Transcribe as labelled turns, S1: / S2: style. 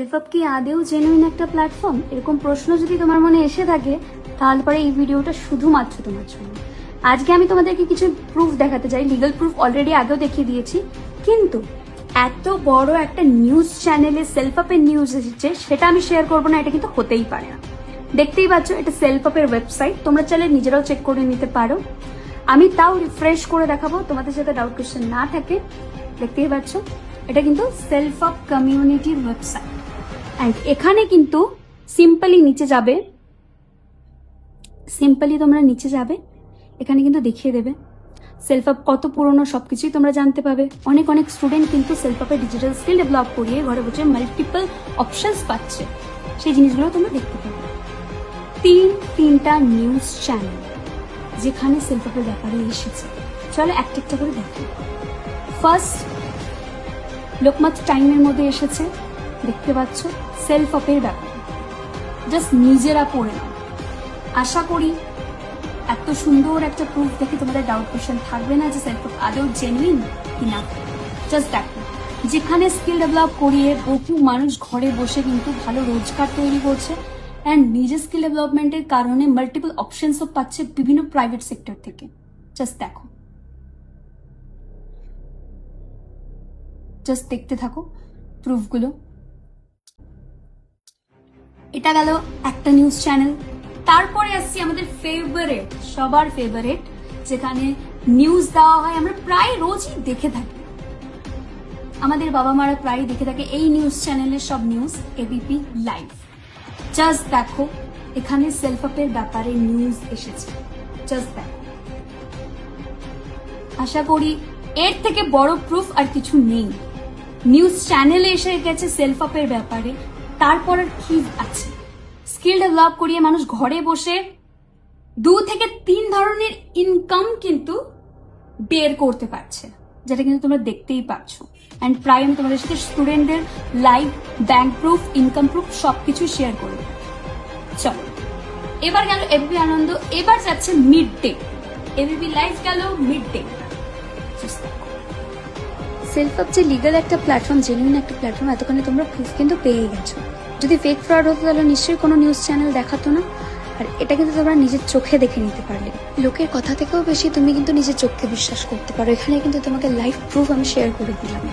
S1: Self কি আদেও genuine একটা প্ল্যাটফর্ম? এরকম প্রশ্ন যদি তোমার মনে এসে থাকে তাহলে পরে এই ভিডিওটা শুধুমাত্র তোমার জন্য। আজকে আমি তোমাদেরকে কিছু প্রুফ দেখাতে চাই। লিগাল প্রুফ অলরেডি আগেও দেখিয়ে দিয়েছি, কিন্তু এত বড় একটা নিউজ চ্যানেলে সেলফ আপের নিউজ এসেছে সেটা আমি শেয়ার করবো না, এটা কিন্তু হতেই পারে না। দেখতেই পাচ্ছ এটা সেলফ আপের ওয়েবসাইট, তোমরা চাইলে নিজেরাও চেক করে নিতে পারো। আমি তাও রিফ্রেশ করে দেখাবো তোমাদের যাতে ডাউট কোশ্চেন না থাকে। দেখতেই পাচ্ছ এটা কিন্তু সেলফ আপ কমিউনিটির ওয়েবসাইট। অ্যান্ড এখানে কিন্তু সিম্পলি তোমরা নিচে যাবে, এখানে কিন্তু দেখিয়ে দেবে সেলফ আপ কত পুরনো, সবকিছুই তোমরা জানতে পাবে। অনেক স্টুডেন্ট কিন্তু সেলফ আপে ডিজিটাল স্কিল ডেভেলপ করিয়ে ঘরে বসে মাল্টিপল অপশনস পাচ্ছে, সেই জিনিসগুলো তোমরা দেখতে পাবে। তিনটা নিউজ চ্যানেল যেখানে সেলফ আপের ব্যাপারে এসেছে, চলো একটা করে দেখো। ফার্স্ট লোকমত টাইমের মধ্যে এসেছে, দেখতে পাচ্ছ সেলফ আপের ব্যাপারে, জাস্ট নিজেরা পড়ে নাও। আশা করি এত সুন্দর একটা প্রুফ দেখে তোমাদের ডাউট কোশ্চেন থাকবে না যে সেলফ আপ আদৌ জেনুইন কিনা। জাস্ট দেখো, যেখানে স্কিল ডেভেলপ করিয়ে বহু মানুষ ঘরে বসে কিন্তু ভালো রোজগার তৈরি করছে অ্যান্ড নিজের স্কিল ডেভেলপমেন্টের কারণে মাল্টিপল অপশনসও পাচ্ছে বিভিন্ন প্রাইভেট সেক্টর থেকে। জাস্ট দেখো, জাস্ট দেখতে থাকো প্রুফগুলো। এটা গেল একটা নিউজ চ্যানেল। তারপরে আসছি আমাদের ফেভারিট, সবার ফেভারিট, যেখানে নিউজ দেওয়া হয়, আমরা প্রায় রোজই দেখে থাকি, আমাদের বাবা মারা প্রায় দেখে থাকে এই নিউজ চ্যানেলের সব নিউজ, এবিপি লাইভ। জাস্ট দেখো এখানে সেলফ আপের ব্যাপারে নিউজ এসেছে, জাস্ট দেখো। আশা করি এর থেকে বড় প্রুফ আর কিছু নেই। নিউজ চ্যানেলে এসে গেছে সেলফ আপের ব্যাপারে, তারপর আর কি আছে? স্কিল ডেভেলপ করিয়ে মানুষ ঘরে বসে 2 থেকে 3 ধরনের ইনকাম কিন্তু বের করতে পারছে, যেটা কিন্তু তোমরা দেখতেই পাচ্ছ। অ্যান্ড প্রায় আমি তোমাদের সাথে স্টুডেন্টদের live bank proof, income proof সবকিছু শেয়ার করবো। চলো, এবার গেল এবিপি আনন্দ, এবার যাচ্ছে মিড ডে। এবিপি লাইভ গেল মিড ডে। সেলফ আপ যে লিগাল একটা প্ল্যাটফর্ম, জেনুইন একটা প্ল্যাটফর্ম, এতক্ষণে তোমরা প্রুফ কিন্তু পেয়ে গেছো। যদি ফেক ফ্রড হতো তাহলে নিশ্চয়ই কোনো নিউজ চ্যানেল দেখাতো না। আর এটা কিন্তু তোমরা নিজের চোখে দেখে নিতে পারলে। লোকের কথা থেকেও বেশি তুমি কিন্তু নিজের চোখকে বিশ্বাস করতে পারো। এখানে কিন্তু তোমাকে লাইভ প্রুফ আমি শেয়ার করে দিলাম।